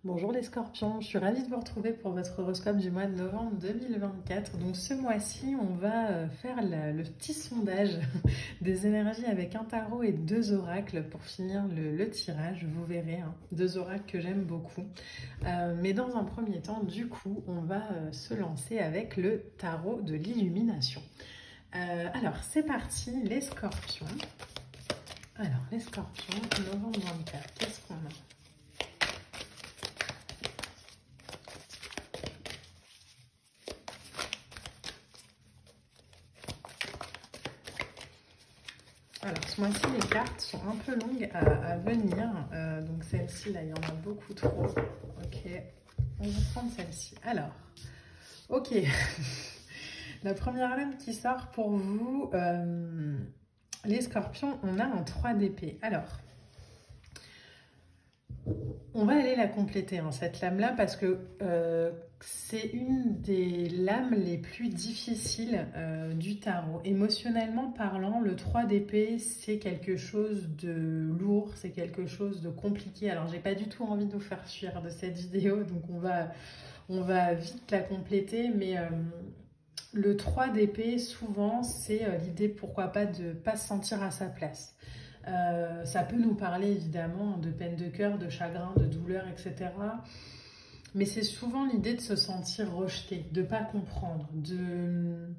Bonjour les scorpions, je suis ravie de vous retrouver pour votre horoscope du mois de novembre 2024. Donc ce mois-ci, on va faire le petit sondage des énergies avec un tarot et deux oracles pour finir le tirage. Vous verrez, hein, deux oracles que j'aime beaucoup. Mais dans un premier temps, du coup, on va se lancer avec le tarot de l'illumination. Alors c'est parti, les scorpions. Alors les scorpions, novembre 24, qu'est-ce qu'on a ? Alors, ce mois-ci, les cartes sont un peu longues à venir. Donc, celle-ci, là, il y en a beaucoup trop. Ok, on va prendre celle-ci. Alors, ok. La première lame qui sort pour vous, les scorpions, on a un 3 d'épée. Alors, on va aller la compléter, hein, cette lame-là, parce que c'est une des lames les plus difficiles du tarot. Émotionnellement parlant, le 3 d'épée, c'est quelque chose de lourd, c'est quelque chose de compliqué. Alors, j'ai pas du tout envie de vous faire fuir de cette vidéo, donc on va vite la compléter, mais le 3 d'épée, souvent, c'est l'idée, pourquoi pas, de ne pas se sentir à sa place. Ça peut nous parler évidemment de peine de cœur, de chagrin, de douleur, etc. Mais c'est souvent l'idée de se sentir rejeté, de ne pas comprendre, de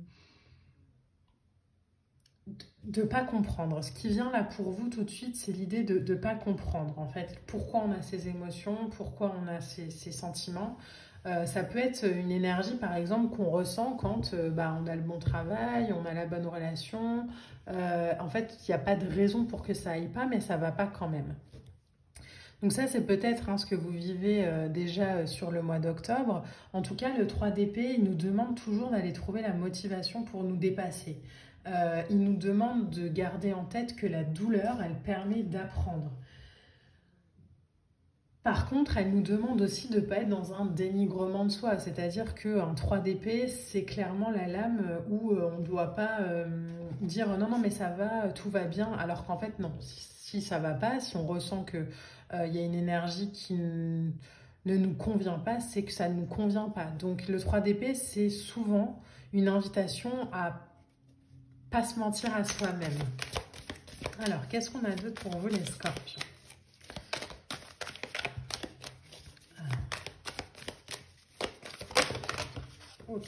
pas comprendre. Ce qui vient là pour vous tout de suite, c'est l'idée de ne pas comprendre en fait pourquoi on a ces émotions, pourquoi on a ces sentiments. Ça peut être une énergie par exemple qu'on ressent quand on a le bon travail, on a la bonne relation. En fait, il n'y a pas de raison pour que ça aille pas, mais ça va pas quand même. Donc ça, c'est peut-être ce que vous vivez déjà sur le mois d'octobre. En tout cas, le 3 d'épée, il nous demande toujours d'aller trouver la motivation pour nous dépasser. Il nous demande de garder en tête que la douleur, elle permet d'apprendre. Par contre, elle nous demande aussi de ne pas être dans un dénigrement de soi. C'est-à-dire qu'un 3 d'épée, c'est clairement la lame où on ne doit pas dire « non, non, mais ça va, tout va bien ». Alors qu'en fait, non. Si ça ne va pas, si on ressent qu'il y a une énergie qui ne nous convient pas, c'est que ça ne nous convient pas. Donc le 3 d'épée, c'est souvent une invitation à pas se mentir à soi-même. Alors, qu'est-ce qu'on a d'autre pour vous les scorpions ? Ok,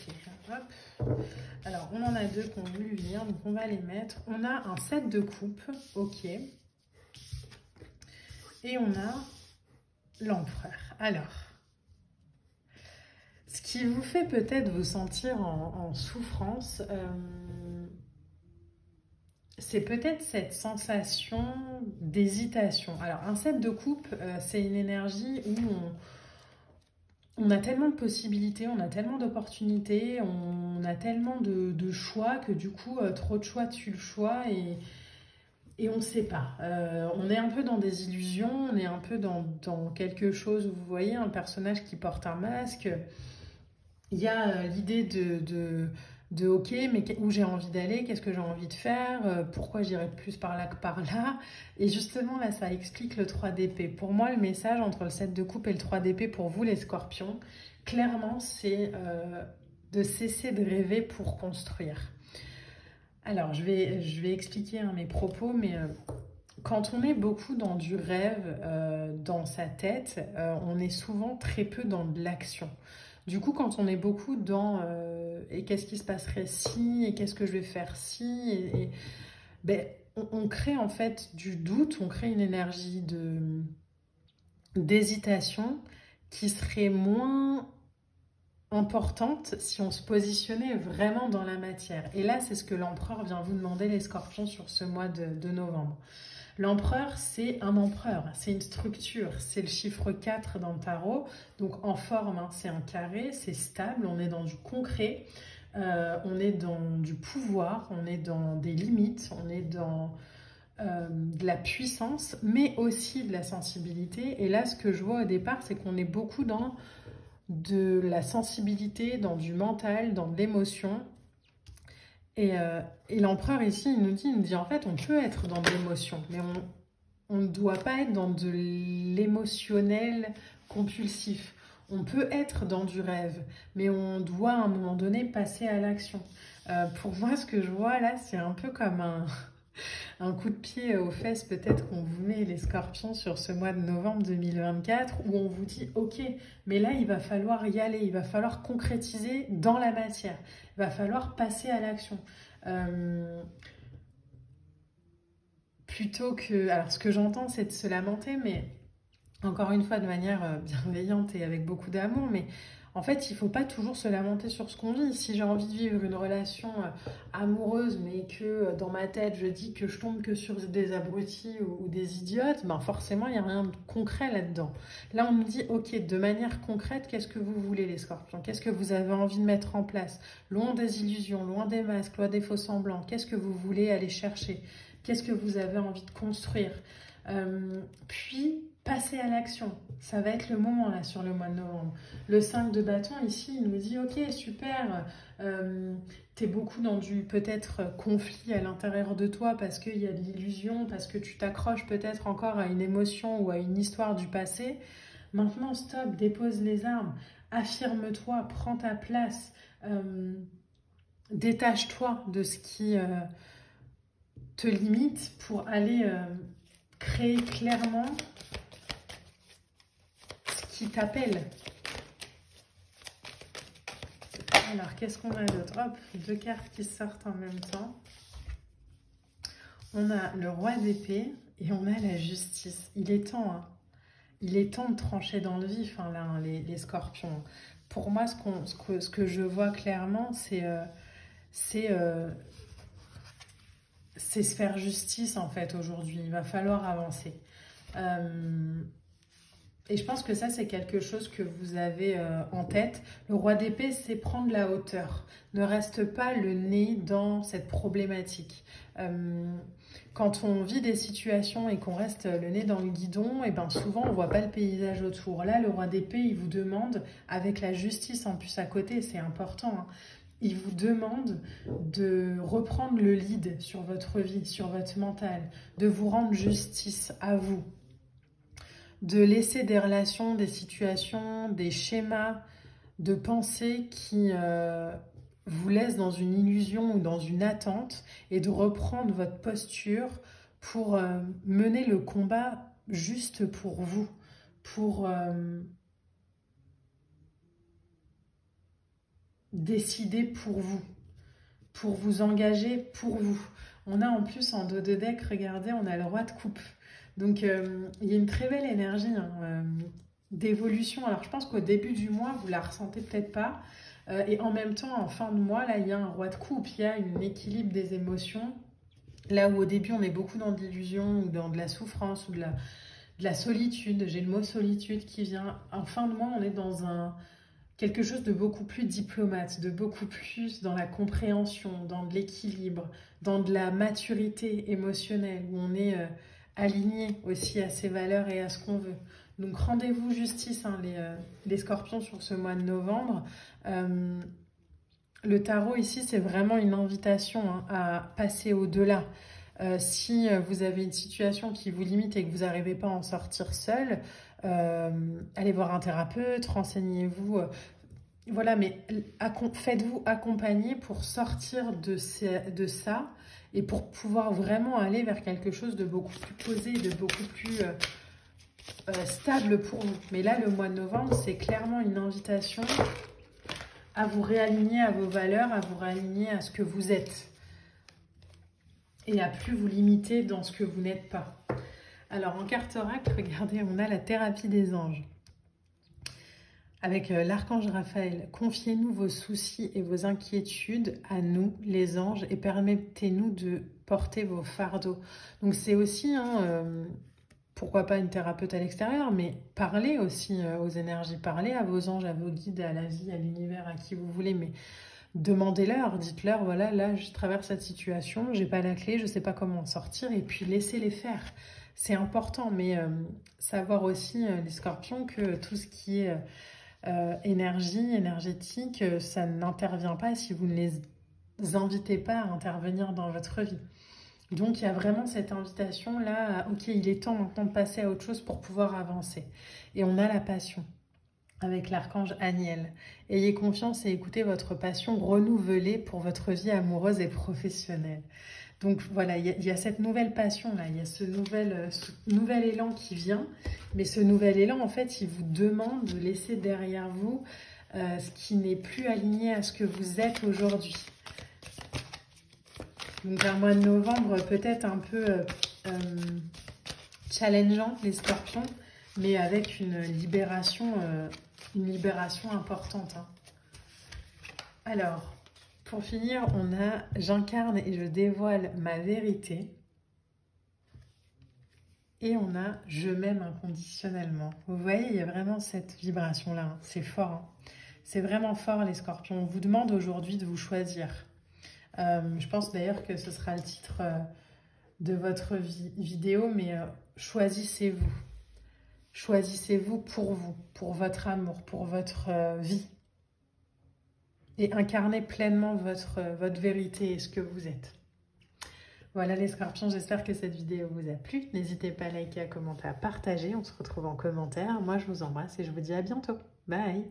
hop. Alors, on en a deux qui ont voulu venir, donc on va les mettre. On a un 7 de coupe, ok. Et on a l'empereur. Alors, ce qui vous fait peut-être vous sentir en souffrance, c'est peut-être cette sensation d'hésitation. Alors, un 7 de coupe, c'est une énergie où on a tellement de possibilités, on a tellement d'opportunités, on a tellement de choix que du coup, trop de choix tue le choix et on ne sait pas. On est un peu dans des illusions, on est un peu dans quelque chose, vous voyez, un personnage qui porte un masque. Il y a l'idée de ok, mais où j'ai envie d'aller, qu'est-ce que j'ai envie de faire, pourquoi j'irai plus par là que par là. Et justement, là, ça explique le 3 d'épée. Pour moi, le message entre le 7 de coupe et le 3 d'épée, pour vous, les scorpions, clairement, c'est de cesser de rêver pour construire. Alors, je vais expliquer mes propos, mais quand on est beaucoup dans du rêve, dans sa tête, on est souvent très peu dans de l'action. Du coup, quand on est beaucoup dans et qu'est-ce qui se passerait si, et qu'est-ce que je vais faire si, on crée en fait du doute, on crée une énergie d'hésitation qui serait moins importante si on se positionnait vraiment dans la matière. Et là, c'est ce que l'empereur vient vous demander, les scorpions, sur ce mois de novembre. L'empereur, c'est un empereur, c'est une structure, c'est le chiffre 4 dans le tarot, donc en forme, c'est un carré, c'est stable, on est dans du concret, on est dans du pouvoir, on est dans des limites, on est dans de la puissance, mais aussi de la sensibilité. Et là, ce que je vois au départ, c'est qu'on est beaucoup dans de la sensibilité, dans du mental, dans de l'émotion. Et l'empereur ici, il nous dit en fait, on peut être dans de l'émotion, mais on ne doit pas être dans de l'émotionnel compulsif. On peut être dans du rêve, mais on doit à un moment donné passer à l'action. Pour moi, ce que je vois là, c'est un peu comme un coup de pied aux fesses peut-être qu'on vous met les scorpions sur ce mois de novembre 2024 où on vous dit ok, mais là il va falloir y aller, il va falloir concrétiser dans la matière, il va falloir passer à l'action. Plutôt que... Alors ce que j'entends c'est de se lamenter, mais encore une fois de manière bienveillante et avec beaucoup d'amour, mais en fait, il ne faut pas toujours se lamenter sur ce qu'on vit. Si j'ai envie de vivre une relation amoureuse, mais que dans ma tête, je dis que je tombe que sur des abrutis ou des idiotes, ben forcément, il n'y a rien de concret là-dedans. Là, on me dit, ok, de manière concrète, qu'est-ce que vous voulez, les scorpions? Qu'est-ce que vous avez envie de mettre en place? Loin des illusions, loin des masques, loin des faux semblants. Qu'est-ce que vous voulez aller chercher? Qu'est-ce que vous avez envie de construire? Puis, passer à l'action. Ça va être le moment là sur le mois de novembre. Le 5 de bâton ici, il nous dit ok, super, t'es beaucoup dans du peut-être conflit à l'intérieur de toi parce qu'il y a de l'illusion, parce que tu t'accroches peut-être encore à une émotion ou à une histoire du passé. Maintenant, stop, dépose les armes, affirme-toi, prends ta place, détache-toi de ce qui te limite pour aller créer clairement qui t'appelle. Alors, qu'est-ce qu'on a d'autre? Hop, deux cartes qui sortent en même temps. On a le roi d'épée et on a la justice. Il est temps, hein. Il est temps de trancher dans le vif, hein, là, hein, les scorpions. Pour moi, ce que je vois clairement, c'est se faire justice, en fait, aujourd'hui. Il va falloir avancer. Et je pense que ça, c'est quelque chose que vous avez en tête. Le roi d'épée, c'est prendre la hauteur. Ne reste pas le nez dans cette problématique. Quand on vit des situations et qu'on reste le nez dans le guidon, et ben souvent, on ne voit pas le paysage autour. Là, le roi d'épée, il vous demande, avec la justice en plus à côté, c'est important, hein, il vous demande de reprendre le lead sur votre vie, sur votre mental, de vous rendre justice à vous, de laisser des relations, des situations, des schémas de pensée qui vous laissent dans une illusion ou dans une attente et de reprendre votre posture pour mener le combat juste pour vous, pour décider pour vous engager pour vous. On a en plus en dos de deck, regardez, on a le roi de coupe. Donc, il y a une très belle énergie hein, d'évolution. Alors, je pense qu'au début du mois, vous la ressentez peut-être pas. Et en même temps, en fin de mois, là, il y a un roi de coupe. Il y a un équilibre des émotions. Là où au début, on est beaucoup dans de l'illusion ou dans de la souffrance ou de la solitude. J'ai le mot solitude qui vient. En fin de mois, on est dans quelque chose de beaucoup plus diplomate, de beaucoup plus dans la compréhension, dans de l'équilibre, dans de la maturité émotionnelle, où on est aligné aussi à ses valeurs et à ce qu'on veut. Donc rendez-vous justice, hein, les scorpions, sur ce mois de novembre. Le tarot ici, c'est vraiment une invitation hein, à passer au-delà. Si vous avez une situation qui vous limite et que vous n'arrivez pas à en sortir seul, allez voir un thérapeute, renseignez-vous. Voilà, mais faites-vous accompagner pour sortir de ça et pour pouvoir vraiment aller vers quelque chose de beaucoup plus posé, de beaucoup plus stable pour vous. Mais là, le mois de novembre, c'est clairement une invitation à vous réaligner à vos valeurs, à vous réaligner à ce que vous êtes et à plus vous limiter dans ce que vous n'êtes pas. Alors, en carte oracle, regardez, on a la thérapie des anges. Avec l'archange Raphaël, confiez-nous vos soucis et vos inquiétudes à nous, les anges, et permettez-nous de porter vos fardeaux. Donc c'est aussi, hein, pourquoi pas une thérapeute à l'extérieur, mais parlez aussi aux énergies, parlez à vos anges, à vos guides, à la vie, à l'univers, à qui vous voulez, mais demandez-leur, dites-leur, voilà, là je traverse cette situation, j'ai pas la clé, je sais pas comment en sortir, et puis laissez-les faire. C'est important, mais savoir aussi, les scorpions, que tout ce qui est énergétique, ça n'intervient pas si vous ne les invitez pas à intervenir dans votre vie. Donc, il y a vraiment cette invitation là, ok, il est temps maintenant de passer à autre chose pour pouvoir avancer. Et on a la passion avec l'archange Aniel. Ayez confiance et écoutez votre passion renouvelée pour votre vie amoureuse et professionnelle. Donc voilà, il y a cette nouvelle passion là, il y a ce nouvel élan qui vient. Mais ce nouvel élan, en fait, il vous demande de laisser derrière vous ce qui n'est plus aligné à ce que vous êtes aujourd'hui. Donc un mois de novembre peut-être un peu challengeant, les scorpions, mais avec une libération importante. Hein. Alors, pour finir, on a « J'incarne et je dévoile ma vérité ». Et on a « Je m'aime inconditionnellement ». Vous voyez, il y a vraiment cette vibration-là. Hein. C'est fort. Hein. C'est vraiment fort, les scorpions. On vous demande aujourd'hui de vous choisir. Je pense d'ailleurs que ce sera le titre de votre vidéo, mais choisissez-vous. Choisissez-vous, pour votre amour, pour votre vie. Et incarnez pleinement votre vérité et ce que vous êtes. Voilà les scorpions, j'espère que cette vidéo vous a plu. N'hésitez pas à liker, à commenter, à partager. On se retrouve en commentaire. Moi, je vous embrasse et je vous dis à bientôt. Bye!